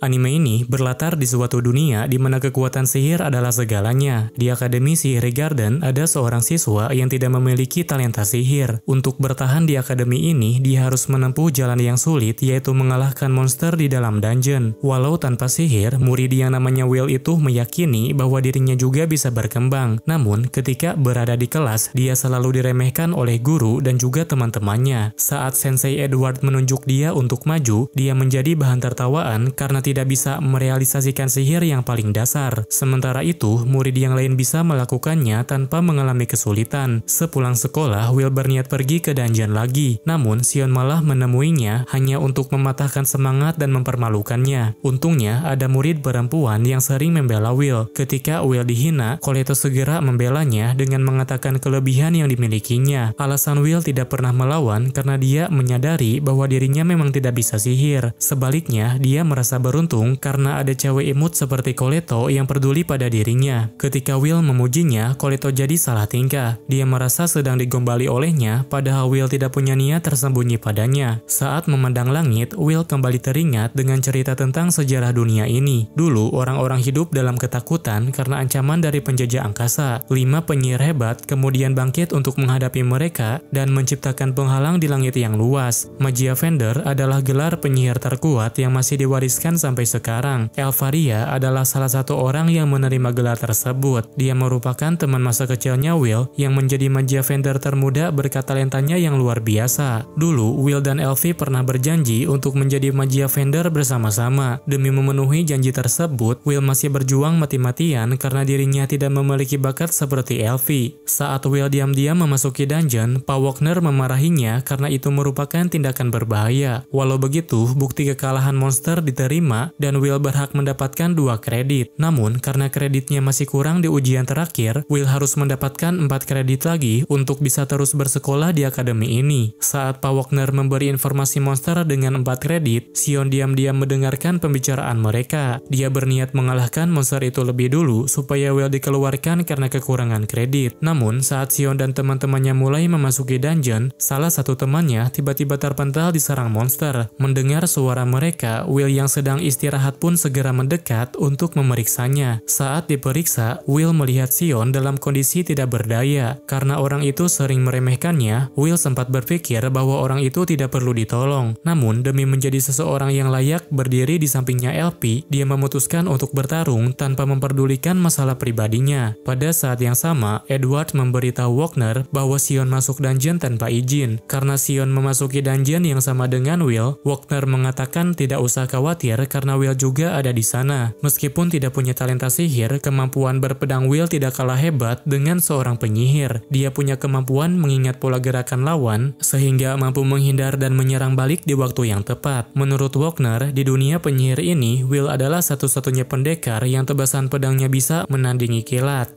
Anime ini berlatar di suatu dunia di mana kekuatan sihir adalah segalanya. Di Akademi Sihir Garden ada seorang siswa yang tidak memiliki talenta sihir. Untuk bertahan di akademi ini, dia harus menempuh jalan yang sulit, yaitu mengalahkan monster di dalam dungeon. Walau tanpa sihir, murid yang namanya Will itu meyakini bahwa dirinya juga bisa berkembang. Namun, ketika berada di kelas, dia selalu diremehkan oleh guru dan juga teman-temannya. Saat Sensei Edward menunjuk dia untuk maju, dia menjadi bahan tertawaan karena tidak bisa merealisasikan sihir yang paling dasar. Sementara itu, murid yang lain bisa melakukannya tanpa mengalami kesulitan. Sepulang sekolah, Will berniat pergi ke dungeon lagi. Namun, Sion malah menemuinya hanya untuk mematahkan semangat dan mempermalukannya. Untungnya, ada murid perempuan yang sering membela Will. Ketika Will dihina, Koleto segera membelanya dengan mengatakan kelebihan yang dimilikinya. Alasan Will tidak pernah melawan karena dia menyadari bahwa dirinya memang tidak bisa sihir. Sebaliknya, dia merasa beruntung karena ada cewek imut seperti Koleto yang peduli pada dirinya. Ketika Will memujinya, Koleto jadi salah tingkah. Dia merasa sedang digombali olehnya, padahal Will tidak punya niat tersembunyi padanya. Saat memandang langit, Will kembali teringat dengan cerita tentang sejarah dunia ini. Dulu, orang-orang hidup dalam ketakutan karena ancaman dari penjajah angkasa. 5 penyihir hebat kemudian bangkit untuk menghadapi mereka dan menciptakan penghalang di langit yang luas. Magia Fender adalah gelar penyihir terkuat yang masih diwariskan sampai sekarang. Elfaria adalah salah satu orang yang menerima gelar tersebut. Dia merupakan teman masa kecilnya Will yang menjadi Magia Fender termuda berkat talentanya yang luar biasa. Dulu, Will dan Elfie pernah berjanji untuk menjadi Magia Fender bersama-sama. Demi memenuhi janji tersebut, Will masih berjuang mati-matian karena dirinya tidak memiliki bakat seperti Elfie. Saat Will diam-diam memasuki dungeon, Pa Wagner memarahinya karena itu merupakan tindakan berbahaya. Walau begitu, bukti kekalahan monster diterima dan Will berhak mendapatkan 2 kredit. Namun, karena kreditnya masih kurang di ujian terakhir, Will harus mendapatkan 4 kredit lagi untuk bisa terus bersekolah di akademi ini. Saat Pa Wagner memberi informasi monster dengan 4 kredit, Sion diam-diam mendengarkan pembicaraan mereka. Dia berniat mengalahkan monster itu lebih dulu supaya Will dikeluarkan karena kekurangan kredit. Namun, saat Sion dan teman-temannya mulai memasuki dungeon, salah satu temannya tiba-tiba terpental diserang monster. Mendengar suara mereka, Will yang sedang istirahat pun segera mendekat untuk memeriksanya. Saat diperiksa, Will melihat Sion dalam kondisi tidak berdaya. Karena orang itu sering meremehkannya, Will sempat berpikir bahwa orang itu tidak perlu ditolong. Namun, demi menjadi seseorang yang layak berdiri di sampingnya Elfie, dia memutuskan untuk bertarung tanpa memperdulikan masalah pribadinya. Pada saat yang sama, Edward memberitahu Wagner bahwa Sion masuk dungeon tanpa izin. Karena Sion memasuki dungeon yang sama dengan Will, Wagner mengatakan tidak usah khawatir karena Will juga ada di sana. Meskipun tidak punya talenta sihir, kemampuan berpedang Will tidak kalah hebat dengan seorang penyihir. Dia punya kemampuan mengingat pola gerakan lawan, sehingga mampu menghindar dan menyerang balik di waktu yang tepat. Menurut Wagner, di dunia penyihir ini, Will adalah satu-satunya pendekar yang tebasan pedangnya bisa menandingi kilat.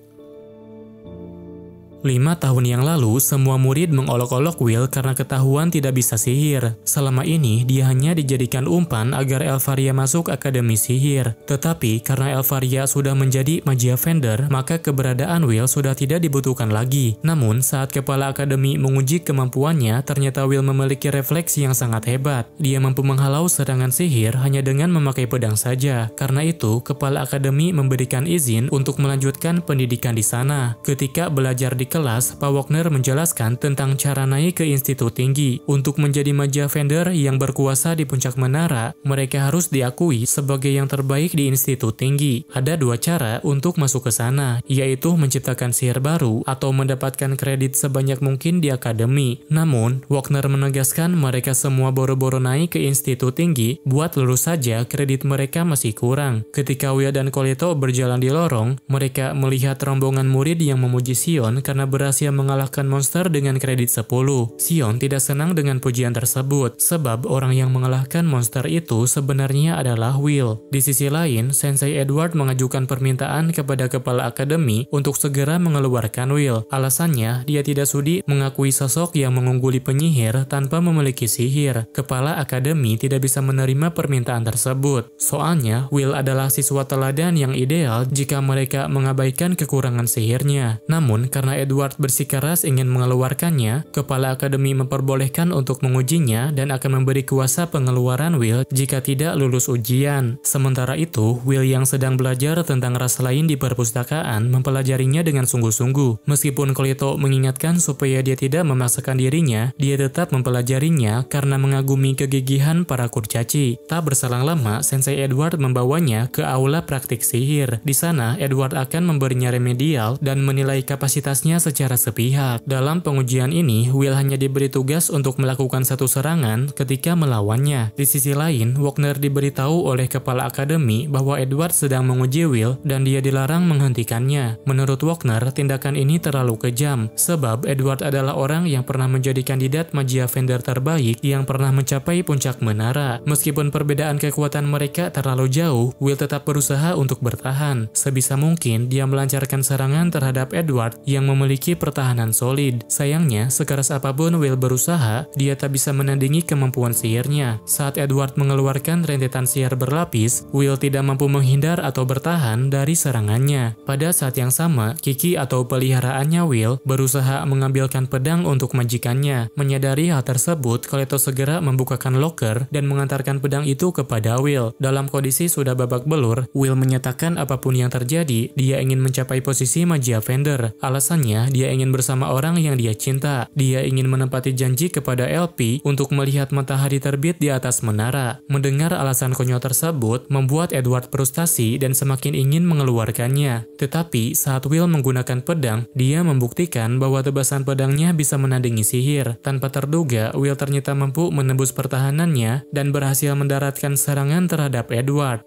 5 tahun yang lalu, semua murid mengolok-olok Will karena ketahuan tidak bisa sihir. Selama ini, dia hanya dijadikan umpan agar Elfaria masuk akademi sihir. Tetapi, karena Elfaria sudah menjadi Magia Fender, maka keberadaan Will sudah tidak dibutuhkan lagi. Namun, saat kepala akademi menguji kemampuannya, ternyata Will memiliki refleks yang sangat hebat. Dia mampu menghalau serangan sihir hanya dengan memakai pedang saja. Karena itu, kepala akademi memberikan izin untuk melanjutkan pendidikan di sana. Ketika belajar di kelas, Pa Wagner menjelaskan tentang cara naik ke institut tinggi. Untuk menjadi Magia Fender yang berkuasa di puncak menara, mereka harus diakui sebagai yang terbaik di institut tinggi. Ada 2 cara untuk masuk ke sana, yaitu menciptakan sihir baru atau mendapatkan kredit sebanyak mungkin di akademi. Namun, Wagner menegaskan mereka semua boro-boro naik ke institut tinggi, buat lulus saja kredit mereka masih kurang. Ketika Will dan Koleto berjalan di lorong, mereka melihat rombongan murid yang memuji Sion karena berhasil mengalahkan monster dengan kredit 10. Sion tidak senang dengan pujian tersebut, sebab orang yang mengalahkan monster itu sebenarnya adalah Will. Di sisi lain, Sensei Edward mengajukan permintaan kepada kepala akademi untuk segera mengeluarkan Will. Alasannya, dia tidak sudi mengakui sosok yang mengungguli penyihir tanpa memiliki sihir. Kepala akademi tidak bisa menerima permintaan tersebut. Soalnya, Will adalah siswa teladan yang ideal jika mereka mengabaikan kekurangan sihirnya. Namun, karena Edward Edward bersikeras ingin mengeluarkannya, Kepala Akademi memperbolehkan untuk mengujinya dan akan memberi kuasa pengeluaran Will jika tidak lulus ujian. Sementara itu, Will yang sedang belajar tentang ras lain di perpustakaan mempelajarinya dengan sungguh-sungguh. Meskipun Kleto mengingatkan supaya dia tidak memaksakan dirinya, dia tetap mempelajarinya karena mengagumi kegigihan para kurcaci. Tak berselang lama, Sensei Edward membawanya ke aula praktik sihir. Di sana, Edward akan memberinya remedial dan menilai kapasitasnya secara sepihak. Dalam pengujian ini, Will hanya diberi tugas untuk melakukan satu serangan ketika melawannya. Di sisi lain, Wagner diberitahu oleh Kepala Akademi bahwa Edward sedang menguji Will dan dia dilarang menghentikannya. Menurut Wagner, tindakan ini terlalu kejam, sebab Edward adalah orang yang pernah menjadi kandidat Magia Fender terbaik yang pernah mencapai puncak menara. Meskipun perbedaan kekuatan mereka terlalu jauh, Will tetap berusaha untuk bertahan. Sebisa mungkin, dia melancarkan serangan terhadap Edward yang memiliki pertahanan solid. Sayangnya, sekeras apapun Will berusaha, dia tak bisa menandingi kemampuan sihirnya. Saat Edward mengeluarkan rentetan sihir berlapis, Will tidak mampu menghindar atau bertahan dari serangannya. Pada saat yang sama, Kiki atau peliharaannya Will berusaha mengambilkan pedang untuk majikannya. Menyadari hal tersebut, Kleto segera membukakan loker dan mengantarkan pedang itu kepada Will. Dalam kondisi sudah babak belur, Will menyatakan apapun yang terjadi, dia ingin mencapai posisi Magia Fender. Alasannya, dia ingin bersama orang yang dia cinta. Dia ingin menepati janji kepada LP untuk melihat matahari terbit di atas menara. Mendengar alasan konyol tersebut, membuat Edward frustasi dan semakin ingin mengeluarkannya. Tetapi, saat Will menggunakan pedang, dia membuktikan bahwa tebasan pedangnya bisa menandingi sihir. Tanpa terduga, Will ternyata mampu menembus pertahanannya dan berhasil mendaratkan serangan terhadap Edward.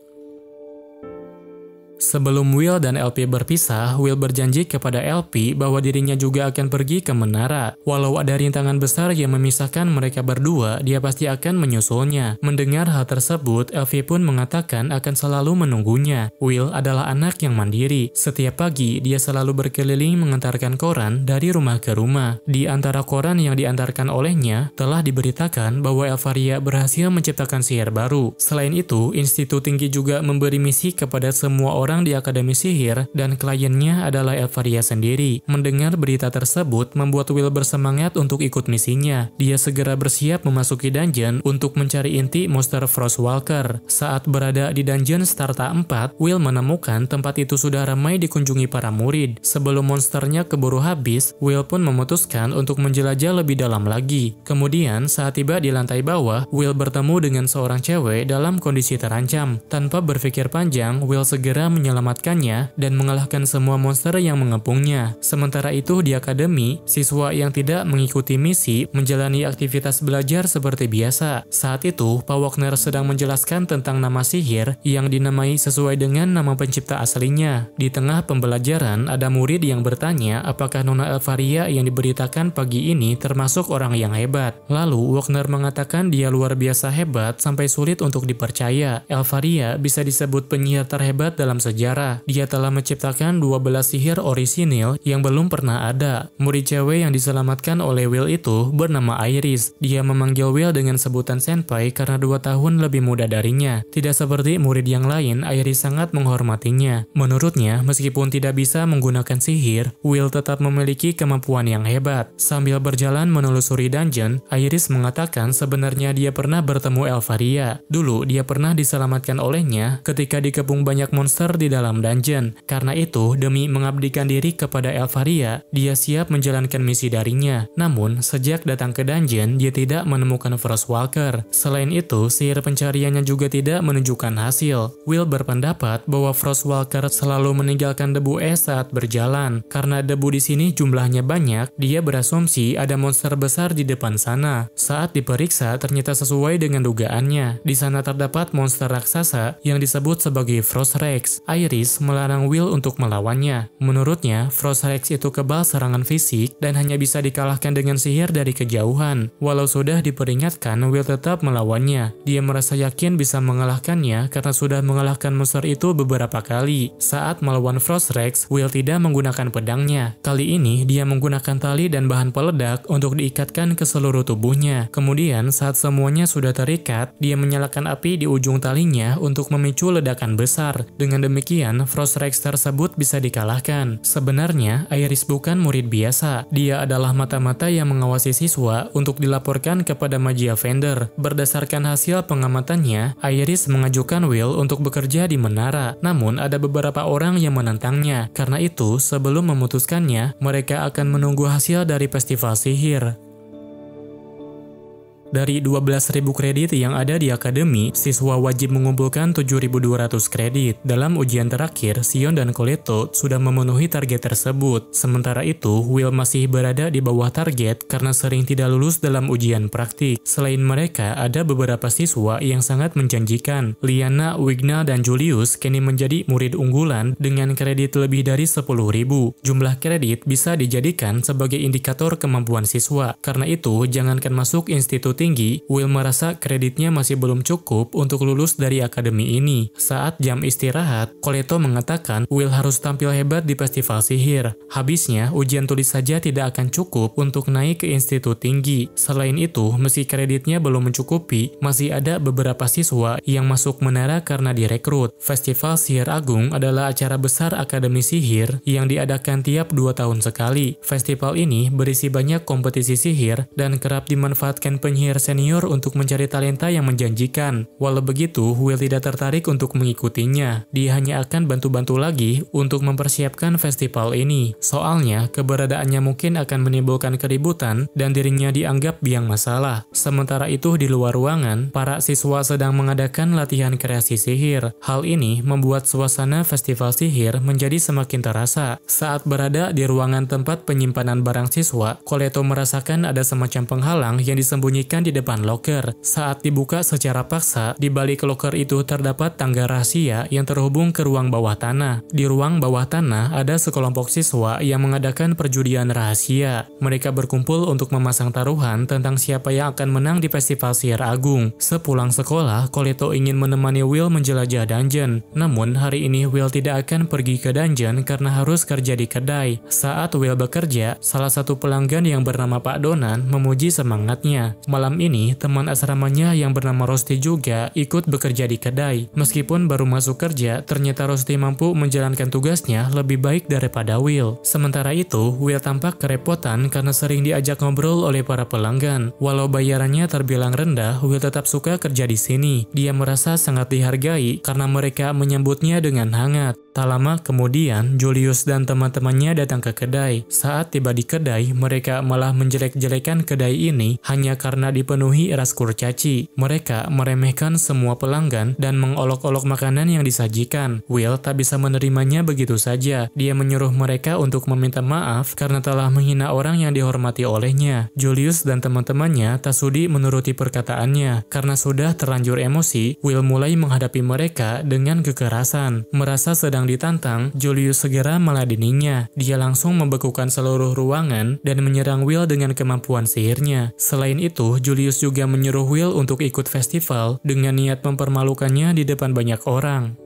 Sebelum Will dan LP berpisah, Will berjanji kepada LP bahwa dirinya juga akan pergi ke menara. Walau ada rintangan besar yang memisahkan mereka berdua, dia pasti akan menyusulnya. Mendengar hal tersebut, LP pun mengatakan akan selalu menunggunya. Will adalah anak yang mandiri. Setiap pagi, dia selalu berkeliling mengantarkan koran dari rumah ke rumah. Di antara koran yang diantarkan olehnya, telah diberitakan bahwa Elfaria berhasil menciptakan sihir baru. Selain itu, Institut Tinggi juga memberi misi kepada semua orang di Akademi Sihir dan kliennya adalah Elfaria sendiri. Mendengar berita tersebut membuat Will bersemangat untuk ikut misinya. Dia segera bersiap memasuki dungeon untuk mencari inti monster Frostwalker. Saat berada di dungeon Starta 4, Will menemukan tempat itu sudah ramai dikunjungi para murid. Sebelum monsternya keburu habis, Will pun memutuskan untuk menjelajah lebih dalam lagi. Kemudian saat tiba di lantai bawah, Will bertemu dengan seorang cewek dalam kondisi terancam. Tanpa berpikir panjang, Will segera menyelamatkannya dan mengalahkan semua monster yang mengepungnya. Sementara itu di akademi, siswa yang tidak mengikuti misi menjalani aktivitas belajar seperti biasa. Saat itu, Pak Wagner sedang menjelaskan tentang nama sihir yang dinamai sesuai dengan nama pencipta aslinya. Di tengah pembelajaran, ada murid yang bertanya apakah Nona Elfaria yang diberitakan pagi ini termasuk orang yang hebat. Lalu, Wagner mengatakan dia luar biasa hebat sampai sulit untuk dipercaya. Elfaria bisa disebut penyihir terhebat dalam sejarah. Dia telah menciptakan 12 sihir orisinil yang belum pernah ada. Murid cewek yang diselamatkan oleh Will itu bernama Iris. Dia memanggil Will dengan sebutan senpai karena 2 tahun lebih muda darinya. Tidak seperti murid yang lain, Iris sangat menghormatinya. Menurutnya, meskipun tidak bisa menggunakan sihir, Will tetap memiliki kemampuan yang hebat. Sambil berjalan menelusuri dungeon, Iris mengatakan sebenarnya dia pernah bertemu Elfaria. Dulu, dia pernah diselamatkan olehnya ketika dikepung banyak monster di dalam dungeon. Karena itu, demi mengabdikan diri kepada Elfaria, dia siap menjalankan misi darinya. Namun, sejak datang ke dungeon, dia tidak menemukan Frostwalker. Selain itu, sihir pencariannya juga tidak menunjukkan hasil. Will berpendapat bahwa Frostwalker selalu meninggalkan debu es saat berjalan. Karena debu di sini jumlahnya banyak, dia berasumsi ada monster besar di depan sana. Saat diperiksa, ternyata sesuai dengan dugaannya. Di sana terdapat monster raksasa yang disebut sebagai Frostrex. Iris melarang Will untuk melawannya. Menurutnya, Frostrex itu kebal serangan fisik dan hanya bisa dikalahkan dengan sihir dari kejauhan. Walau sudah diperingatkan, Will tetap melawannya. Dia merasa yakin bisa mengalahkannya karena sudah mengalahkan monster itu beberapa kali. Saat melawan Frostrex, Will tidak menggunakan pedangnya. Kali ini, dia menggunakan tali dan bahan peledak untuk diikatkan ke seluruh tubuhnya. Kemudian, saat semuanya sudah terikat, dia menyalakan api di ujung talinya untuk memicu ledakan besar. Dengan demikian, demikian, Frost Rex tersebut bisa dikalahkan. Sebenarnya, Iris bukan murid biasa. Dia adalah mata-mata yang mengawasi siswa untuk dilaporkan kepada Magia Vendor. Berdasarkan hasil pengamatannya, Iris mengajukan Will untuk bekerja di menara. Namun, ada beberapa orang yang menentangnya. Karena itu, sebelum memutuskannya, mereka akan menunggu hasil dari festival sihir. Dari 12.000 kredit yang ada di akademi, siswa wajib mengumpulkan 7.200 kredit. Dalam ujian terakhir, Sion dan Coleto sudah memenuhi target tersebut. Sementara itu, Will masih berada di bawah target karena sering tidak lulus dalam ujian praktik. Selain mereka, ada beberapa siswa yang sangat menjanjikan. Liana, Wigna, dan Julius kini menjadi murid unggulan dengan kredit lebih dari 10.000. Jumlah kredit bisa dijadikan sebagai indikator kemampuan siswa. Karena itu, jangankan masuk institut tinggi, Will merasa kreditnya masih belum cukup untuk lulus dari akademi ini. Saat jam istirahat, Coleto mengatakan Will harus tampil hebat di festival sihir. Habisnya, ujian tulis saja tidak akan cukup untuk naik ke institut tinggi. Selain itu, meski kreditnya belum mencukupi, masih ada beberapa siswa yang masuk menara karena direkrut. Festival Sihir Agung adalah acara besar akademi sihir yang diadakan tiap 2 tahun sekali. Festival ini berisi banyak kompetisi sihir dan kerap dimanfaatkan penyihir senior untuk mencari talenta yang menjanjikan. Walau begitu, Will tidak tertarik untuk mengikutinya. Dia hanya akan bantu-bantu lagi untuk mempersiapkan festival ini. Soalnya, keberadaannya mungkin akan menimbulkan keributan dan dirinya dianggap biang masalah. Sementara itu, di luar ruangan, para siswa sedang mengadakan latihan kreasi sihir. Hal ini membuat suasana festival sihir menjadi semakin terasa. Saat berada di ruangan tempat penyimpanan barang siswa, Coleto merasakan ada semacam penghalang yang disembunyikan di depan loker. Saat dibuka secara paksa, di balik loker itu terdapat tangga rahasia yang terhubung ke ruang bawah tanah. Di ruang bawah tanah ada sekelompok siswa yang mengadakan perjudian rahasia. Mereka berkumpul untuk memasang taruhan tentang siapa yang akan menang di festival sihir agung. Sepulang sekolah, Coleto ingin menemani Will menjelajah dungeon. Namun, hari ini Will tidak akan pergi ke dungeon karena harus kerja di kedai. Saat Will bekerja, salah satu pelanggan yang bernama Pak Donan memuji semangatnya. Malam ini, teman asramanya yang bernama Rosti juga ikut bekerja di kedai. Meskipun baru masuk kerja, ternyata Rosti mampu menjalankan tugasnya lebih baik daripada Will. Sementara itu, Will tampak kerepotan karena sering diajak ngobrol oleh para pelanggan. Walau bayarannya terbilang rendah, Will tetap suka kerja di sini. Dia merasa sangat dihargai karena mereka menyambutnya dengan hangat. Tak lama kemudian, Julius dan teman-temannya datang ke kedai. Saat tiba di kedai, mereka malah menjelek-jelekan kedai ini hanya karena dipenuhi ras kurcaci. Mereka meremehkan semua pelanggan dan mengolok-olok makanan yang disajikan. Will tak bisa menerimanya begitu saja. Dia menyuruh mereka untuk meminta maaf karena telah menghina orang yang dihormati olehnya. Julius dan teman-temannya tak sudi menuruti perkataannya. Karena sudah terlanjur emosi, Will mulai menghadapi mereka dengan kekerasan. Merasa sedang ditantang, Julius segera meladeninya. Dia langsung membekukan seluruh ruangan dan menyerang Will dengan kemampuan sihirnya. Selain itu, Julius juga menyuruh Will untuk ikut festival dengan niat mempermalukannya di depan banyak orang.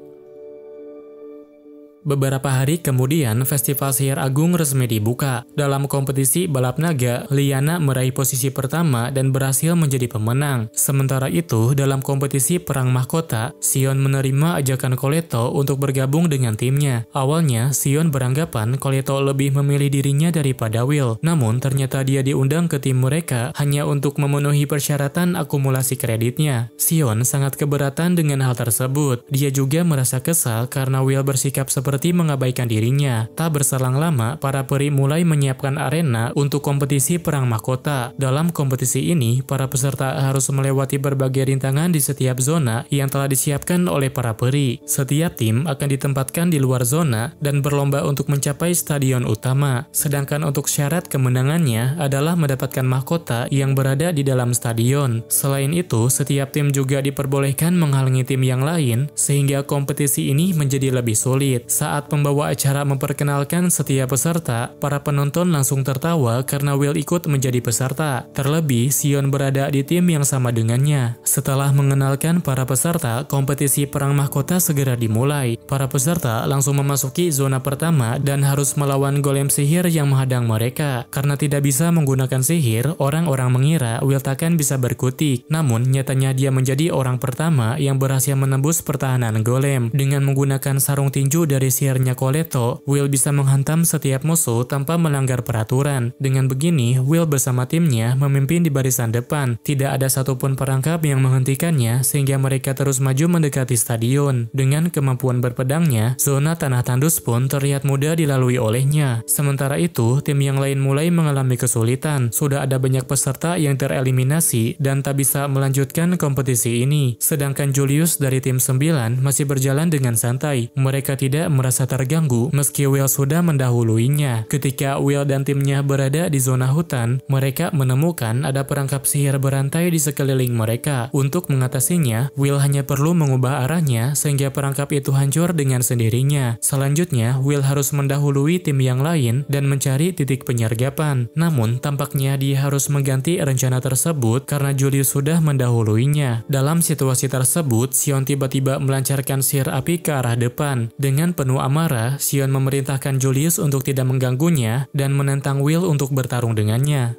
Beberapa hari kemudian, Festival Sihir Agung resmi dibuka. Dalam kompetisi balap naga, Liana meraih posisi pertama dan berhasil menjadi pemenang. Sementara itu, dalam kompetisi perang mahkota, Sion menerima ajakan Coleto untuk bergabung dengan timnya. Awalnya, Sion beranggapan Coleto lebih memilih dirinya daripada Will. Namun, ternyata dia diundang ke tim mereka hanya untuk memenuhi persyaratan akumulasi kreditnya. Sion sangat keberatan dengan hal tersebut. Dia juga merasa kesal karena Will bersikap seperti mengabaikan dirinya. Tak berselang lama, para peri mulai menyiapkan arena untuk kompetisi perang mahkota. Dalam kompetisi ini, para peserta harus melewati berbagai rintangan di setiap zona yang telah disiapkan oleh para peri. Setiap tim akan ditempatkan di luar zona dan berlomba untuk mencapai stadion utama. Sedangkan untuk syarat kemenangannya adalah mendapatkan mahkota yang berada di dalam stadion. Selain itu, setiap tim juga diperbolehkan menghalangi tim yang lain sehingga kompetisi ini menjadi lebih sulit. Saat pembawa acara memperkenalkan setiap peserta, para penonton langsung tertawa karena Will ikut menjadi peserta. Terlebih, Sion berada di tim yang sama dengannya. Setelah mengenalkan para peserta, kompetisi perang mahkota segera dimulai. Para peserta langsung memasuki zona pertama dan harus melawan golem sihir yang menghadang mereka. Karena tidak bisa menggunakan sihir, orang-orang mengira Will takkan bisa berkutik. Namun, nyatanya dia menjadi orang pertama yang berhasil menembus pertahanan golem. Dengan menggunakan sarung tinju dari sihirnya Koleto, Will bisa menghantam setiap musuh tanpa melanggar peraturan. Dengan begini, Will bersama timnya memimpin di barisan depan. Tidak ada satupun perangkap yang menghentikannya sehingga mereka terus maju mendekati stadion. Dengan kemampuan berpedangnya, zona tanah tandus pun terlihat mudah dilalui olehnya. Sementara itu, tim yang lain mulai mengalami kesulitan. Sudah ada banyak peserta yang tereliminasi dan tak bisa melanjutkan kompetisi ini. Sedangkan Julius dari tim 9 masih berjalan dengan santai. Mereka tidak merasa terganggu meski Will sudah mendahuluinya. Ketika Will dan timnya berada di zona hutan, mereka menemukan ada perangkap sihir berantai di sekeliling mereka. Untuk mengatasinya, Will hanya perlu mengubah arahnya sehingga perangkap itu hancur dengan sendirinya. Selanjutnya, Will harus mendahului tim yang lain dan mencari titik penyergapan. Namun, tampaknya dia harus mengganti rencana tersebut karena Julius sudah mendahuluinya. Dalam situasi tersebut, Sion tiba-tiba melancarkan sihir api ke arah depan. Dengan penuh amarah, Sion memerintahkan Julius untuk tidak mengganggunya dan menentang Will untuk bertarung dengannya.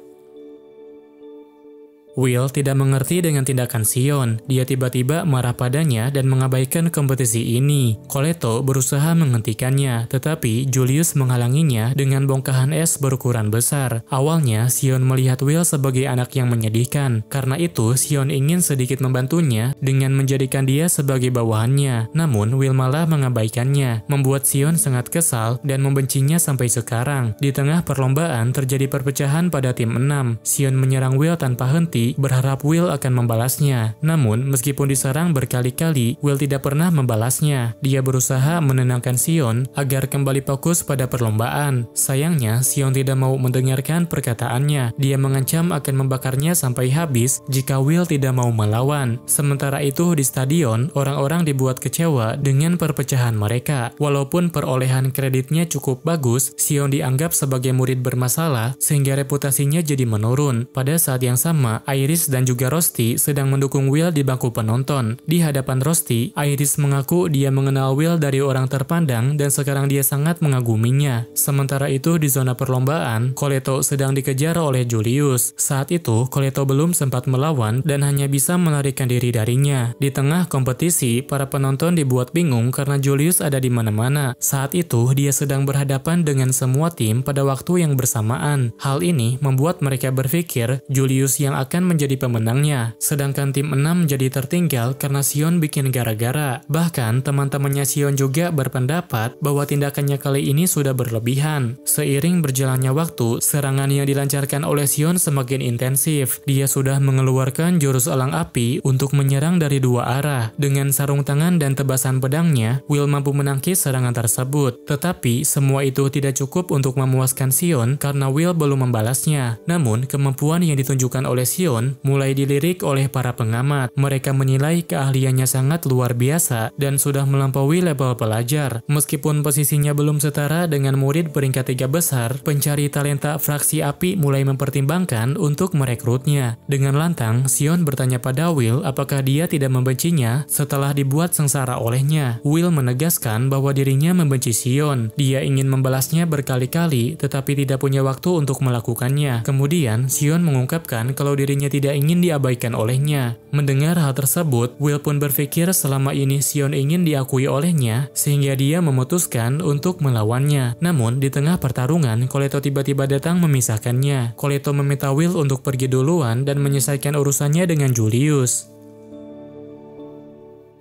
Will tidak mengerti dengan tindakan Sion. Dia tiba-tiba marah padanya dan mengabaikan kompetisi ini. Koleto berusaha menghentikannya, tetapi Julius menghalanginya dengan bongkahan es berukuran besar. Awalnya, Sion melihat Will sebagai anak yang menyedihkan. Karena itu, Sion ingin sedikit membantunya dengan menjadikan dia sebagai bawahannya. Namun, Will malah mengabaikannya, membuat Sion sangat kesal dan membencinya sampai sekarang. Di tengah perlombaan, terjadi perpecahan pada tim 6. Sion menyerang Will tanpa henti, berharap Will akan membalasnya. Namun, meskipun diserang berkali-kali, Will tidak pernah membalasnya. Dia berusaha menenangkan Sion agar kembali fokus pada perlombaan. Sayangnya, Sion tidak mau mendengarkan perkataannya. Dia mengancam akan membakarnya sampai habis jika Will tidak mau melawan. Sementara itu, di stadion, orang-orang dibuat kecewa dengan perpecahan mereka. Walaupun perolehan kreditnya cukup bagus, Sion dianggap sebagai murid bermasalah sehingga reputasinya jadi menurun. Pada saat yang sama, Iris dan juga Rosti sedang mendukung Will di bangku penonton. Di hadapan Rosti, Iris mengaku dia mengenal Will dari orang terpandang dan sekarang dia sangat mengaguminya. Sementara itu di zona perlombaan, Koleto sedang dikejar oleh Julius. Saat itu, Koleto belum sempat melawan dan hanya bisa melarikan diri darinya. Di tengah kompetisi, para penonton dibuat bingung karena Julius ada di mana-mana. Saat itu, dia sedang berhadapan dengan semua tim pada waktu yang bersamaan. Hal ini membuat mereka berpikir Julius yang akan menjadi pemenangnya, sedangkan tim 6 jadi tertinggal karena Sion bikin gara-gara. Bahkan teman-temannya Sion juga berpendapat bahwa tindakannya kali ini sudah berlebihan. Seiring berjalannya waktu, serangan yang dilancarkan oleh Sion semakin intensif. Dia sudah mengeluarkan jurus elang api untuk menyerang dari dua arah. Dengan sarung tangan dan tebasan pedangnya, Will mampu menangkis serangan tersebut. Tetapi semua itu tidak cukup untuk memuaskan Sion karena Will belum membalasnya. Namun, kemampuan yang ditunjukkan oleh Sion mulai dilirik oleh para pengamat. Mereka menilai keahliannya sangat luar biasa dan sudah melampaui level pelajar. Meskipun posisinya belum setara dengan murid peringkat 3 besar, pencari talenta fraksi api mulai mempertimbangkan untuk merekrutnya. Dengan lantang, Sion bertanya pada Will apakah dia tidak membencinya setelah dibuat sengsara olehnya. Will menegaskan bahwa dirinya membenci Sion. Dia ingin membalasnya berkali-kali, tetapi tidak punya waktu untuk melakukannya. Kemudian, Sion mengungkapkan kalau dirinya tidak ingin diabaikan olehnya. Mendengar hal tersebut, Will pun berpikir selama ini Sion ingin diakui olehnya, sehingga dia memutuskan untuk melawannya. Namun, di tengah pertarungan, Koleto tiba-tiba datang memisahkannya. Koleto meminta Will untuk pergi duluan dan menyelesaikan urusannya dengan Julius.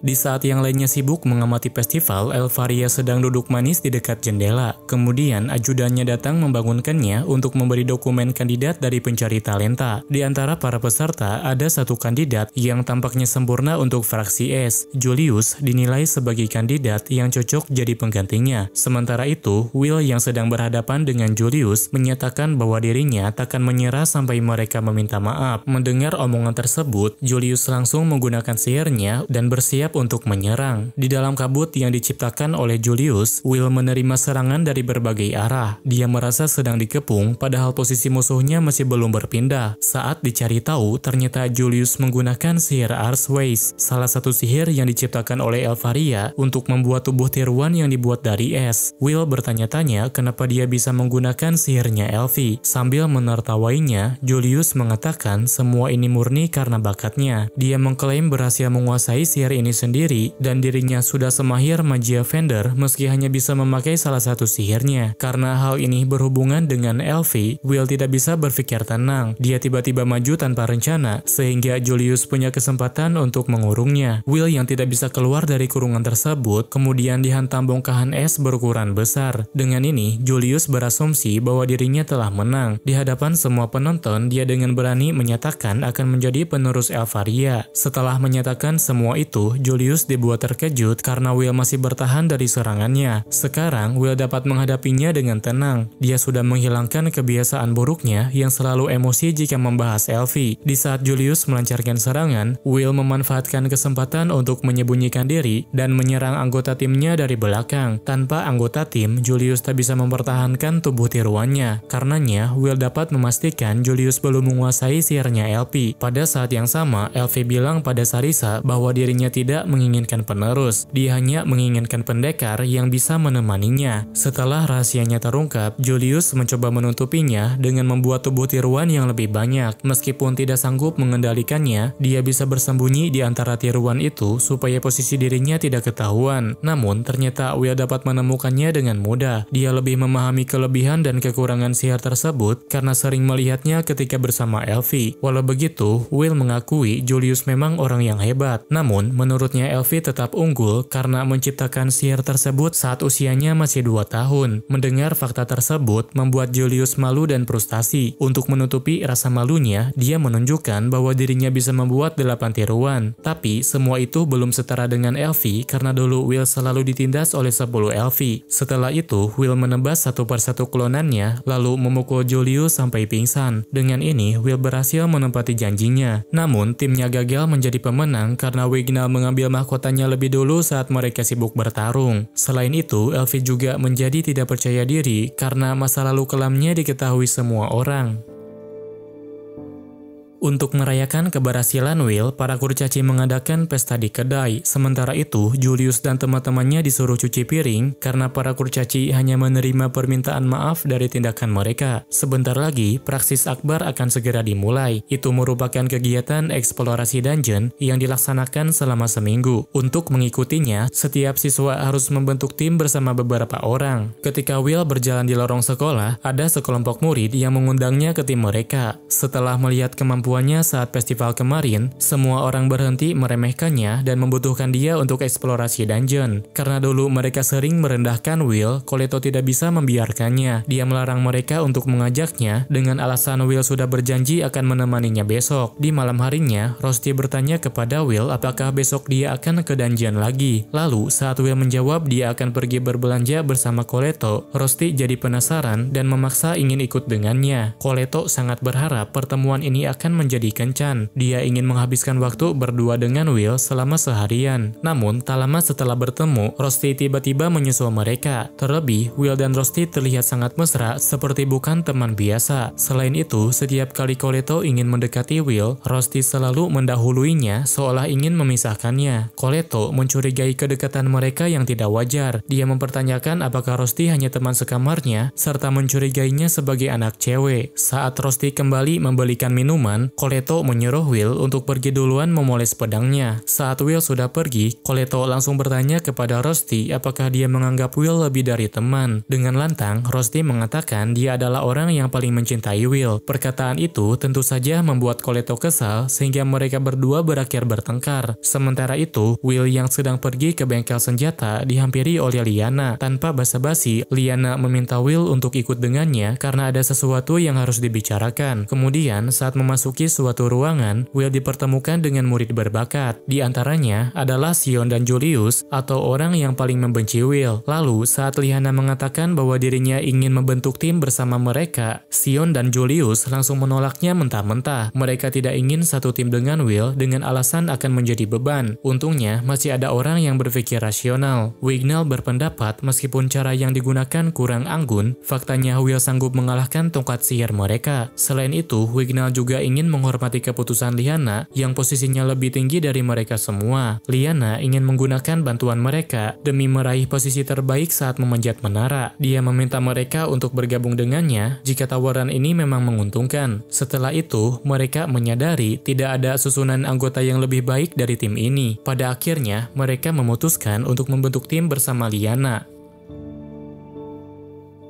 Di saat yang lainnya sibuk mengamati festival, Elvaria sedang duduk manis di dekat jendela. Kemudian, ajudannya datang membangunkannya untuk memberi dokumen kandidat dari pencari talenta. Di antara para peserta, ada satu kandidat yang tampaknya sempurna untuk fraksi S. Julius dinilai sebagai kandidat yang cocok jadi penggantinya. Sementara itu, Will yang sedang berhadapan dengan Julius menyatakan bahwa dirinya takkan menyerah sampai mereka meminta maaf. Mendengar omongan tersebut, Julius langsung menggunakan sihirnya dan bersiap bersiap untuk menyerang. Di dalam kabut yang diciptakan oleh Julius, Will menerima serangan dari berbagai arah. Dia merasa sedang dikepung, padahal posisi musuhnya masih belum berpindah. Saat dicari tahu, ternyata Julius menggunakan sihir Archways, salah satu sihir yang diciptakan oleh Elfaria untuk membuat tubuh tiruan yang dibuat dari es. Will bertanya-tanya kenapa dia bisa menggunakan sihirnya Elfie. Sambil menertawainya, Julius mengatakan semua ini murni karena bakatnya. Dia mengklaim berhasil menguasai sihir ini sendiri dan dirinya sudah semahir Magia Vendor meski hanya bisa memakai salah satu sihirnya. Karena hal ini berhubungan dengan Elfie, Will tidak bisa berpikir tenang. Dia tiba-tiba maju tanpa rencana sehingga Julius punya kesempatan untuk mengurungnya. Will yang tidak bisa keluar dari kurungan tersebut kemudian dihantam bongkahan es berukuran besar. Dengan ini, Julius berasumsi bahwa dirinya telah menang. Di hadapan semua penonton, dia dengan berani menyatakan akan menjadi penerus Elfaria. Setelah menyatakan semua itu, Julius dibuat terkejut karena Will masih bertahan dari serangannya. Sekarang, Will dapat menghadapinya dengan tenang. Dia sudah menghilangkan kebiasaan buruknya yang selalu emosi jika membahas Elfie. Di saat Julius melancarkan serangan, Will memanfaatkan kesempatan untuk menyembunyikan diri dan menyerang anggota timnya dari belakang. Tanpa anggota tim, Julius tak bisa mempertahankan tubuh tiruannya. Karenanya, Will dapat memastikan Julius belum menguasai sihirnya Elfie. Pada saat yang sama, Elfie bilang pada Sarisa bahwa dirinya tidak menginginkan penerus. Dia hanya menginginkan pendekar yang bisa menemaninya. Setelah rahasianya terungkap, Julius mencoba menutupinya dengan membuat tubuh tiruan yang lebih banyak. Meskipun tidak sanggup mengendalikannya, dia bisa bersembunyi di antara tiruan itu supaya posisi dirinya tidak ketahuan. Namun, ternyata Will dapat menemukannya dengan mudah. Dia lebih memahami kelebihan dan kekurangan sihir tersebut karena sering melihatnya ketika bersama Elfie. Walau begitu, Will mengakui Julius memang orang yang hebat. Namun, menurutnya Elfie tetap unggul karena menciptakan sihir tersebut saat usianya masih 2 tahun. Mendengar fakta tersebut membuat Julius malu dan frustasi. Untuk menutupi rasa malunya, dia menunjukkan bahwa dirinya bisa membuat 8 tiruan. Tapi, semua itu belum setara dengan Elfie karena dulu Will selalu ditindas oleh 10 Elfie. Setelah itu, Will menebas satu persatu klonannya, lalu memukul Julius sampai pingsan. Dengan ini, Will berhasil menepati janjinya. Namun, timnya gagal menjadi pemenang karena Wignall mengambil mahkotanya lebih dulu saat mereka sibuk bertarung. Selain itu, Elfie juga menjadi tidak percaya diri karena masa lalu kelamnya diketahui semua orang. Untuk merayakan keberhasilan Will, para kurcaci mengadakan pesta di kedai. Sementara itu, Julius dan teman-temannya disuruh cuci piring karena para kurcaci hanya menerima permintaan maaf dari tindakan mereka. Sebentar lagi, praksis akbar akan segera dimulai. Itu merupakan kegiatan eksplorasi dungeon yang dilaksanakan selama seminggu. Untuk mengikutinya, setiap siswa harus membentuk tim bersama beberapa orang. Ketika Will berjalan di lorong sekolah, ada sekelompok murid yang mengundangnya ke tim mereka. Setelah melihat kemampuan saat festival kemarin, semua orang berhenti meremehkannya dan membutuhkan dia untuk eksplorasi dungeon. Karena dulu mereka sering merendahkan Will, Coleto tidak bisa membiarkannya. Dia melarang mereka untuk mengajaknya dengan alasan Will sudah berjanji akan menemaninya besok. Di malam harinya, Rusty bertanya kepada Will apakah besok dia akan ke dungeon lagi. Lalu, saat Will menjawab dia akan pergi berbelanja bersama Coleto, Rusty jadi penasaran dan memaksa ingin ikut dengannya. Coleto sangat berharap pertemuan ini akan menjadi kencan. Dia ingin menghabiskan waktu berdua dengan Will selama seharian. Namun, tak lama setelah bertemu, Rusty tiba-tiba menyusul mereka. Terlebih, Will dan Rusty terlihat sangat mesra seperti bukan teman biasa. Selain itu, setiap kali Coleto ingin mendekati Will, Rusty selalu mendahuluinya seolah ingin memisahkannya. Coleto mencurigai kedekatan mereka yang tidak wajar. Dia mempertanyakan apakah Rusty hanya teman sekamarnya, serta mencurigainya sebagai anak cewek. Saat Rusty kembali membelikan minuman, Coleto menyuruh Will untuk pergi duluan memoles pedangnya. Saat Will sudah pergi, Coleto langsung bertanya kepada Rusty apakah dia menganggap Will lebih dari teman. Dengan lantang, Rusty mengatakan dia adalah orang yang paling mencintai Will. Perkataan itu tentu saja membuat Coleto kesal sehingga mereka berdua berakhir bertengkar. Sementara itu, Will yang sedang pergi ke bengkel senjata dihampiri oleh Lyanna. Tanpa basa-basi, Lyanna meminta Will untuk ikut dengannya karena ada sesuatu yang harus dibicarakan. Kemudian, saat memasuki memasuki suatu ruangan, Will dipertemukan dengan murid berbakat. Di antaranya adalah Sion dan Julius, atau orang yang paling membenci Will. Lalu, saat Liana mengatakan bahwa dirinya ingin membentuk tim bersama mereka, Sion dan Julius langsung menolaknya mentah-mentah. Mereka tidak ingin satu tim dengan Will dengan alasan akan menjadi beban. Untungnya, masih ada orang yang berpikir rasional. Wignall berpendapat meskipun cara yang digunakan kurang anggun, faktanya Will sanggup mengalahkan tongkat sihir mereka. Selain itu, Wignall juga ingin menghormati keputusan Liana yang posisinya lebih tinggi dari mereka semua. Liana ingin menggunakan bantuan mereka demi meraih posisi terbaik saat memanjat menara. Dia meminta mereka untuk bergabung dengannya jika tawaran ini memang menguntungkan. Setelah itu, mereka menyadari tidak ada susunan anggota yang lebih baik dari tim ini. Pada akhirnya, mereka memutuskan untuk membentuk tim bersama Liana.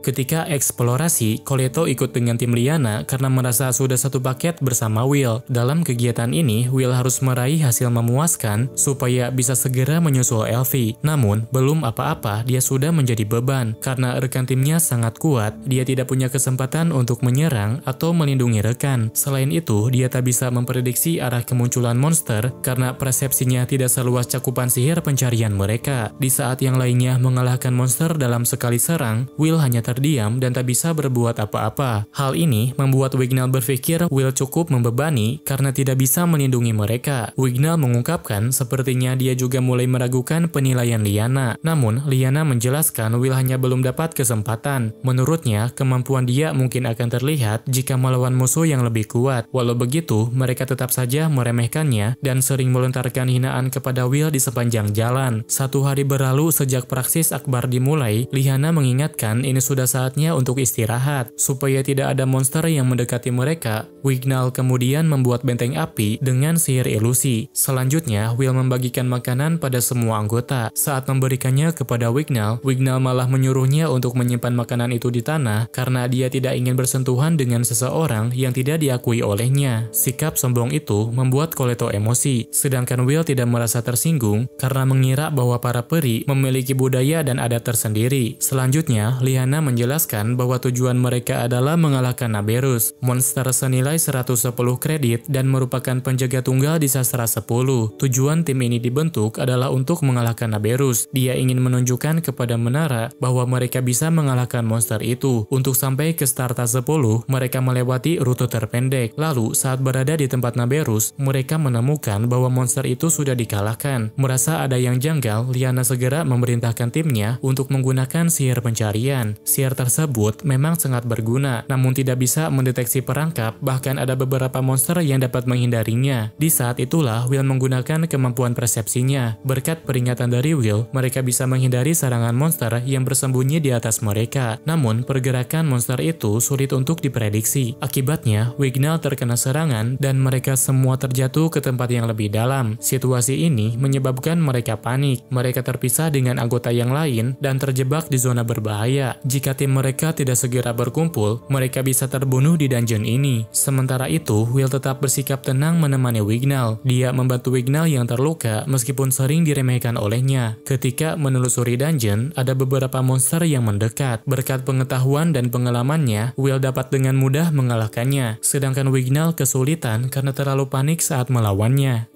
Ketika eksplorasi, Coleto ikut dengan tim Liana karena merasa sudah satu paket bersama Will. Dalam kegiatan ini, Will harus meraih hasil memuaskan supaya bisa segera menyusul Elfie. Namun, belum apa-apa, dia sudah menjadi beban. Karena rekan timnya sangat kuat, dia tidak punya kesempatan untuk menyerang atau melindungi rekan. Selain itu, dia tak bisa memprediksi arah kemunculan monster karena persepsinya tidak seluas cakupan sihir pencarian mereka. Di saat yang lainnya mengalahkan monster dalam sekali serang, Will hanya terdiam dan tak bisa berbuat apa-apa. Hal ini membuat Wignall berpikir Will cukup membebani karena tidak bisa melindungi mereka. Wignall mengungkapkan sepertinya dia juga mulai meragukan penilaian Liana. Namun, Liana menjelaskan Will hanya belum dapat kesempatan. Menurutnya, kemampuan dia mungkin akan terlihat jika melawan musuh yang lebih kuat. Walau begitu, mereka tetap saja meremehkannya dan sering melontarkan hinaan kepada Will di sepanjang jalan. Satu hari berlalu sejak praksis akbar dimulai, Liana mengingatkan ini sudah saatnya untuk istirahat. Supaya tidak ada monster yang mendekati mereka, Wignall kemudian membuat benteng api dengan sihir ilusi. Selanjutnya, Will membagikan makanan pada semua anggota. Saat memberikannya kepada Wignall, Wignall malah menyuruhnya untuk menyimpan makanan itu di tanah karena dia tidak ingin bersentuhan dengan seseorang yang tidak diakui olehnya. Sikap sombong itu membuat Coleto emosi, sedangkan Will tidak merasa tersinggung karena mengira bahwa para peri memiliki budaya dan adat tersendiri. Selanjutnya, Liana menjelaskan bahwa tujuan mereka adalah mengalahkan Naberus, monster senilai 110 kredit dan merupakan penjaga tunggal di sastra 10. Tujuan tim ini dibentuk adalah untuk mengalahkan Naberus. Dia ingin menunjukkan kepada menara bahwa mereka bisa mengalahkan monster itu. Untuk sampai ke Starta 10, mereka melewati rute terpendek. Lalu, saat berada di tempat Naberus, mereka menemukan bahwa monster itu sudah dikalahkan. Merasa ada yang janggal, Liana segera memerintahkan timnya untuk menggunakan sihir pencarian. Sihir tersebut memang sangat berguna, namun tidak bisa mendeteksi perangkap, bahkan ada beberapa monster yang dapat menghindarinya. Di saat itulah, Will menggunakan kemampuan persepsinya. Berkat peringatan dari Will, mereka bisa menghindari serangan monster yang bersembunyi di atas mereka. Namun, pergerakan monster itu sulit untuk diprediksi. Akibatnya, Wignall terkena serangan dan mereka semua terjatuh ke tempat yang lebih dalam. Situasi ini menyebabkan mereka panik. Mereka terpisah dengan anggota yang lain dan terjebak di zona berbahaya. Jika tim mereka tidak segera berkumpul, mereka bisa terbunuh di dungeon ini. Sementara itu, Will tetap bersikap tenang menemani Wignall. Dia membantu Wignall yang terluka meskipun sering diremehkan olehnya. Ketika menelusuri dungeon, ada beberapa monster yang mendekat. Berkat pengetahuan dan pengalamannya, Will dapat dengan mudah mengalahkannya. Sedangkan Wignall kesulitan karena terlalu panik saat melawannya.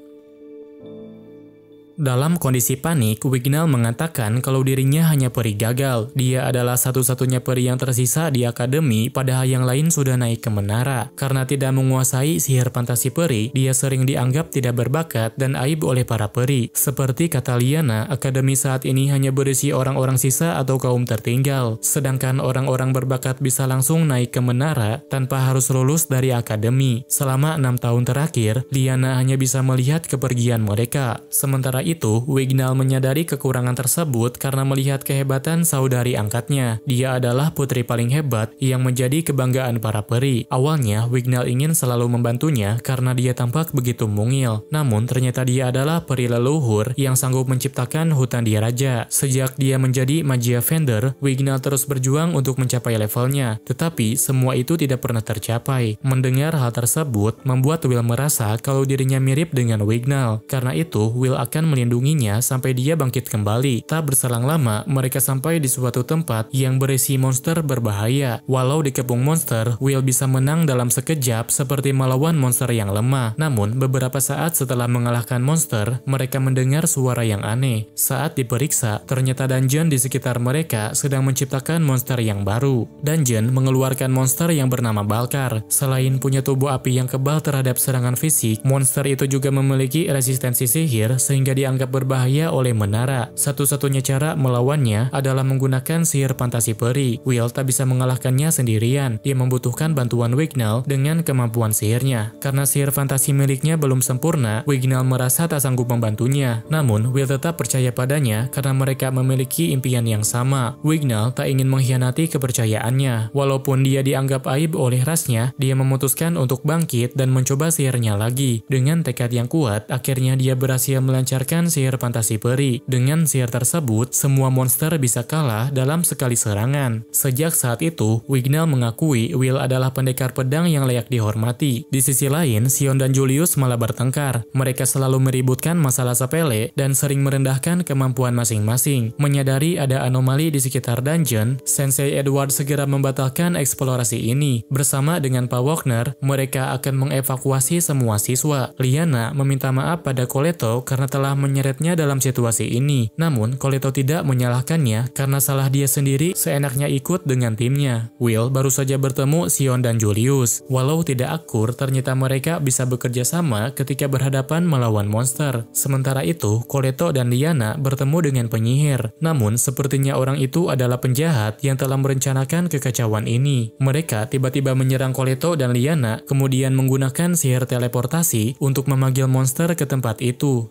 Dalam kondisi panik, Wignall mengatakan kalau dirinya hanya peri gagal. Dia adalah satu-satunya peri yang tersisa di akademi, padahal yang lain sudah naik ke menara. Karena tidak menguasai sihir fantasi peri, dia sering dianggap tidak berbakat dan aib oleh para peri. Seperti kata Liana, akademi saat ini hanya berisi orang-orang sisa atau kaum tertinggal. Sedangkan orang-orang berbakat bisa langsung naik ke menara tanpa harus lulus dari akademi. Selama 6 tahun terakhir, Liana hanya bisa melihat kepergian mereka. Sementara itu, Wignall menyadari kekurangan tersebut karena melihat kehebatan saudari angkatnya. Dia adalah putri paling hebat yang menjadi kebanggaan para peri. Awalnya, Wignall ingin selalu membantunya karena dia tampak begitu mungil. Namun, ternyata dia adalah peri leluhur yang sanggup menciptakan hutan di raja. Sejak dia menjadi Magia Vendor, Wignall terus berjuang untuk mencapai levelnya. Tetapi, semua itu tidak pernah tercapai. Mendengar hal tersebut, membuat Will merasa kalau dirinya mirip dengan Wignall. Karena itu, Will akan melindunginya sampai dia bangkit kembali. Tak berselang lama, mereka sampai di suatu tempat yang berisi monster berbahaya. Walau dikepung monster, Will bisa menang dalam sekejap seperti melawan monster yang lemah. Namun, beberapa saat setelah mengalahkan monster, mereka mendengar suara yang aneh. Saat diperiksa, ternyata dungeon di sekitar mereka sedang menciptakan monster yang baru. Dungeon mengeluarkan monster yang bernama Balkar. Selain punya tubuh api yang kebal terhadap serangan fisik, monster itu juga memiliki resistensi sihir sehingga dianggap berbahaya oleh menara. Satu-satunya cara melawannya adalah menggunakan sihir fantasi peri. Will tak bisa mengalahkannya sendirian. Dia membutuhkan bantuan Wignall dengan kemampuan sihirnya. Karena sihir fantasi miliknya belum sempurna, Wignall merasa tak sanggup membantunya. Namun, Will tetap percaya padanya karena mereka memiliki impian yang sama. Wignall tak ingin mengkhianati kepercayaannya. Walaupun dia dianggap aib oleh rasnya, dia memutuskan untuk bangkit dan mencoba sihirnya lagi. Dengan tekad yang kuat, akhirnya dia berhasil melancarkan sihir fantasi peri. Dengan sihir tersebut, semua monster bisa kalah dalam sekali serangan. Sejak saat itu, Wignall mengakui Will adalah pendekar pedang yang layak dihormati. Di sisi lain, Sion dan Julius malah bertengkar. Mereka selalu meributkan masalah sepele dan sering merendahkan kemampuan masing-masing. Menyadari ada anomali di sekitar dungeon, Sensei Edward segera membatalkan eksplorasi ini. Bersama dengan Pak Wagner, mereka akan mengevakuasi semua siswa. Liana meminta maaf pada Coleto karena telah menyeretnya dalam situasi ini. Namun, Coleto tidak menyalahkannya karena salah dia sendiri seenaknya ikut dengan timnya. Will baru saja bertemu Sion dan Julius. Walau tidak akur, ternyata mereka bisa bekerja sama ketika berhadapan melawan monster. Sementara itu, Coleto dan Liana bertemu dengan penyihir. Namun, sepertinya orang itu adalah penjahat yang telah merencanakan kekacauan ini. Mereka tiba-tiba menyerang Coleto dan Liana, kemudian menggunakan sihir teleportasi untuk memanggil monster ke tempat itu.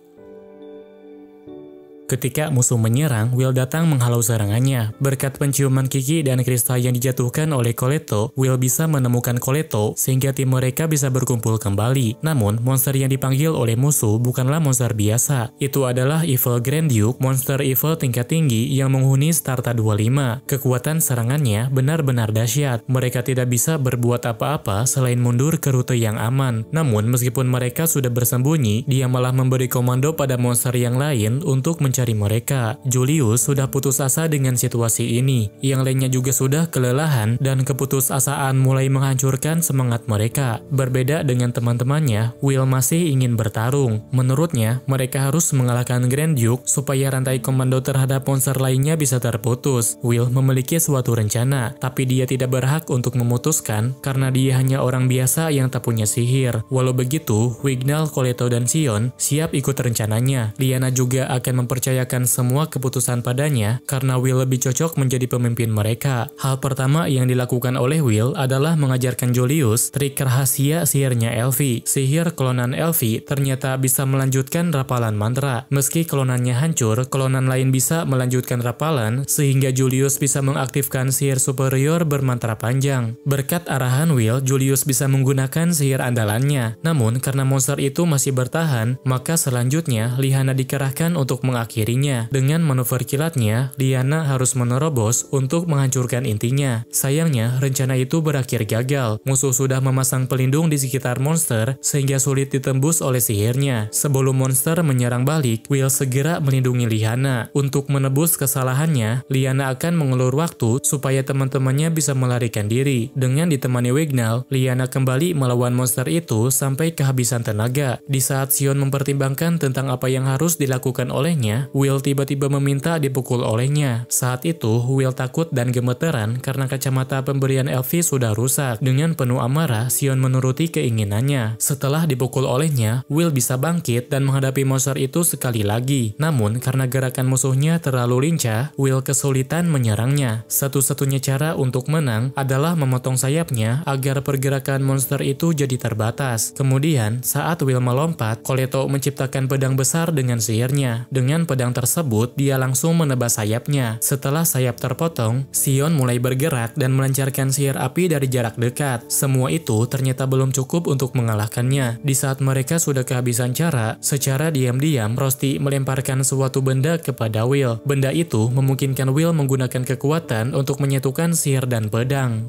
Ketika musuh menyerang, Will datang menghalau serangannya. Berkat penciuman Kiki dan kristal yang dijatuhkan oleh Coleto, Will bisa menemukan Coleto sehingga tim mereka bisa berkumpul kembali. Namun, monster yang dipanggil oleh musuh bukanlah monster biasa. Itu adalah Evil Grand Duke, monster evil tingkat tinggi yang menghuni Starta 25. Kekuatan serangannya benar-benar dahsyat. Mereka tidak bisa berbuat apa-apa selain mundur ke rute yang aman. Namun, meskipun mereka sudah bersembunyi, dia malah memberi komando pada monster yang lain untuk mencari mereka. Julius sudah putus asa dengan situasi ini. Yang lainnya juga sudah kelelahan dan keputusasaan mulai menghancurkan semangat mereka. Berbeda dengan teman-temannya, Will masih ingin bertarung. Menurutnya, mereka harus mengalahkan Grand Duke supaya rantai komando terhadap monster lainnya bisa terputus. Will memiliki suatu rencana, tapi dia tidak berhak untuk memutuskan karena dia hanya orang biasa yang tak punya sihir. Walau begitu, Wignall, Coleto, dan Sion siap ikut rencananya. Liana juga akan mempercayakan semua keputusan padanya karena Will lebih cocok menjadi pemimpin mereka. Hal pertama yang dilakukan oleh Will adalah mengajarkan Julius trik rahasia sihirnya Elfie. Sihir klonan Elfie ternyata bisa melanjutkan rapalan mantra. Meski klonannya hancur, klonan lain bisa melanjutkan rapalan sehingga Julius bisa mengaktifkan sihir superior bermantra panjang. Berkat arahan Will, Julius bisa menggunakan sihir andalannya. Namun karena monster itu masih bertahan, maka selanjutnya Liana dikerahkan untuk mengakhirinya. Dengan manuver kilatnya, Liana harus menerobos untuk menghancurkan intinya. Sayangnya, rencana itu berakhir gagal. Musuh sudah memasang pelindung di sekitar monster sehingga sulit ditembus oleh sihirnya. Sebelum monster menyerang balik, Will segera melindungi Liana. Untuk menebus kesalahannya, Liana akan mengulur waktu supaya teman-temannya bisa melarikan diri. Dengan ditemani Wignall, Liana kembali melawan monster itu sampai kehabisan tenaga. Di saat Sion mempertimbangkan tentang apa yang harus dilakukan olehnya, Will tiba-tiba meminta dipukul olehnya. Saat itu, Will takut dan gemeteran karena kacamata pemberian Elfie sudah rusak. Dengan penuh amarah, Sion menuruti keinginannya. Setelah dipukul olehnya, Will bisa bangkit dan menghadapi monster itu sekali lagi. Namun, karena gerakan musuhnya terlalu lincah, Will kesulitan menyerangnya. Satu-satunya cara untuk menang adalah memotong sayapnya agar pergerakan monster itu jadi terbatas. Kemudian, saat Will melompat, Coleto menciptakan pedang besar dengan sihirnya. Dengan pedang tersebut, dia langsung menebas sayapnya. Setelah sayap terpotong, Sion mulai bergerak dan melancarkan sihir api dari jarak dekat. Semua itu ternyata belum cukup untuk mengalahkannya. Di saat mereka sudah kehabisan cara, secara diam-diam Rosti melemparkan suatu benda kepada Will. Benda itu memungkinkan Will menggunakan kekuatan untuk menyatukan sihir dan pedang.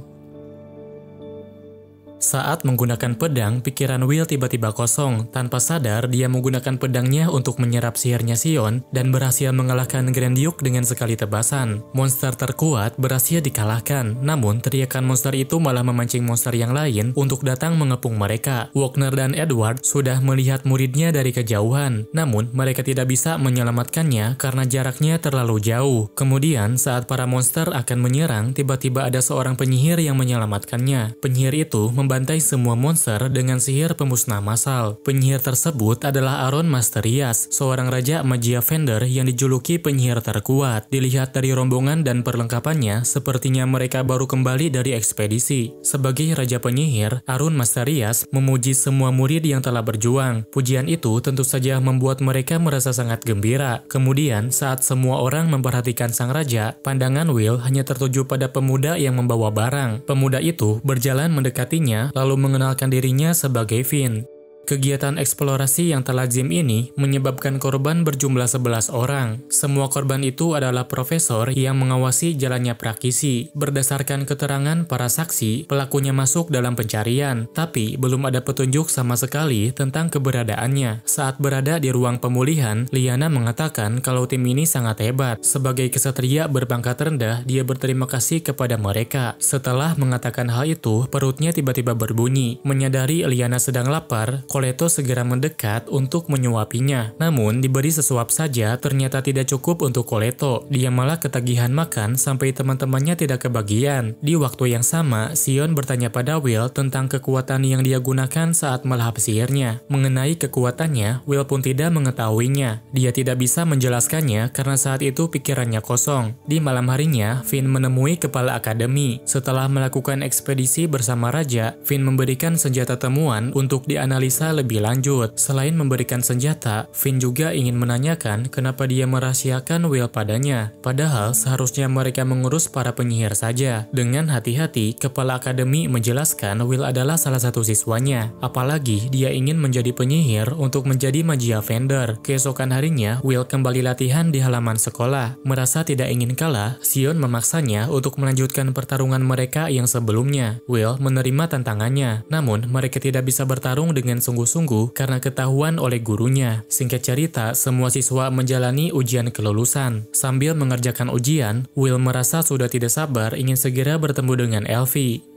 Saat menggunakan pedang, pikiran Will tiba-tiba kosong. Tanpa sadar, dia menggunakan pedangnya untuk menyerap sihirnya Sion dan berhasil mengalahkan Grand Duke dengan sekali tebasan. Monster terkuat berhasil dikalahkan, namun teriakan monster itu malah memancing monster yang lain untuk datang mengepung mereka. Wagner dan Edward sudah melihat muridnya dari kejauhan, namun mereka tidak bisa menyelamatkannya karena jaraknya terlalu jauh. Kemudian, saat para monster akan menyerang, tiba-tiba ada seorang penyihir yang menyelamatkannya. Penyihir itu membantai semua monster dengan sihir pemusnah massal. Penyihir tersebut adalah Aron Masterias, seorang raja magia vendor yang dijuluki penyihir terkuat. Dilihat dari rombongan dan perlengkapannya, sepertinya mereka baru kembali dari ekspedisi. Sebagai raja penyihir, Aron Masterias memuji semua murid yang telah berjuang. Pujian itu tentu saja membuat mereka merasa sangat gembira. Kemudian, saat semua orang memperhatikan sang raja, pandangan Will hanya tertuju pada pemuda yang membawa barang. Pemuda itu berjalan mendekatinya lalu mengenalkan dirinya sebagai Finn. Kegiatan eksplorasi yang terlazim ini menyebabkan korban berjumlah 11 orang. Semua korban itu adalah profesor yang mengawasi jalannya praktisi. Berdasarkan keterangan para saksi, pelakunya masuk dalam pencarian, tapi belum ada petunjuk sama sekali tentang keberadaannya. Saat berada di ruang pemulihan, Liana mengatakan kalau tim ini sangat hebat. Sebagai kesatria berpangkat rendah, dia berterima kasih kepada mereka. Setelah mengatakan hal itu, perutnya tiba-tiba berbunyi. Menyadari Liana sedang lapar, Coleto segera mendekat untuk menyuapinya. Namun, diberi sesuap saja ternyata tidak cukup untuk Coleto. Dia malah ketagihan makan sampai teman-temannya tidak kebagian. Di waktu yang sama, Sion bertanya pada Will tentang kekuatan yang dia gunakan saat melahap sihirnya. Mengenai kekuatannya, Will pun tidak mengetahuinya. Dia tidak bisa menjelaskannya karena saat itu pikirannya kosong. Di malam harinya, Finn menemui kepala akademi. Setelah melakukan ekspedisi bersama Raja, Finn memberikan senjata temuan untuk dianalisa lebih lanjut. Selain memberikan senjata, Finn juga ingin menanyakan kenapa dia merahasiakan Will padanya. Padahal seharusnya mereka mengurus para penyihir saja. Dengan hati-hati, kepala akademi menjelaskan Will adalah salah satu siswanya. Apalagi dia ingin menjadi penyihir untuk menjadi magia vendor. Keesokan harinya, Will kembali latihan di halaman sekolah. Merasa tidak ingin kalah, Sion memaksanya untuk melanjutkan pertarungan mereka yang sebelumnya. Will menerima tantangannya, namun mereka tidak bisa bertarung dengan sungguh-sungguh karena ketahuan oleh gurunya. Singkat cerita, semua siswa menjalani ujian kelulusan. Sambil mengerjakan ujian, Will merasa sudah tidak sabar ingin segera bertemu dengan Elfie.